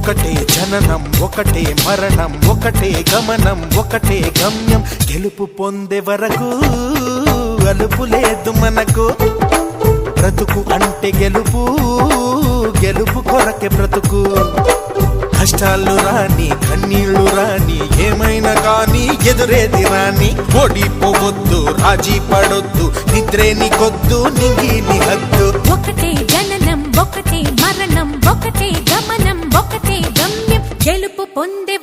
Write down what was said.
ఒకటే జననం ఒకటే మరణం ఒకటే గమనం ఒకటే గమ్యం గెలుపు పొందే వరకు అలుపు లేదు మనకు బ్రతుకు అంటే గెలుపు గెలుపు కొరకే బ్రతుకు కష్టాలు రాని కన్నీళ్లు రాని ఏమైనా కానీ ఎదురేది రాని ఓడిపోవద్దు రాజీ పడొద్దు నిద్రే నీకొద్దు నింగిని హద్దు ఒకటే జననం ఒకటే మరణం ఒకటే గమనం ఒకటే గమ్యం గెలుపు పొందే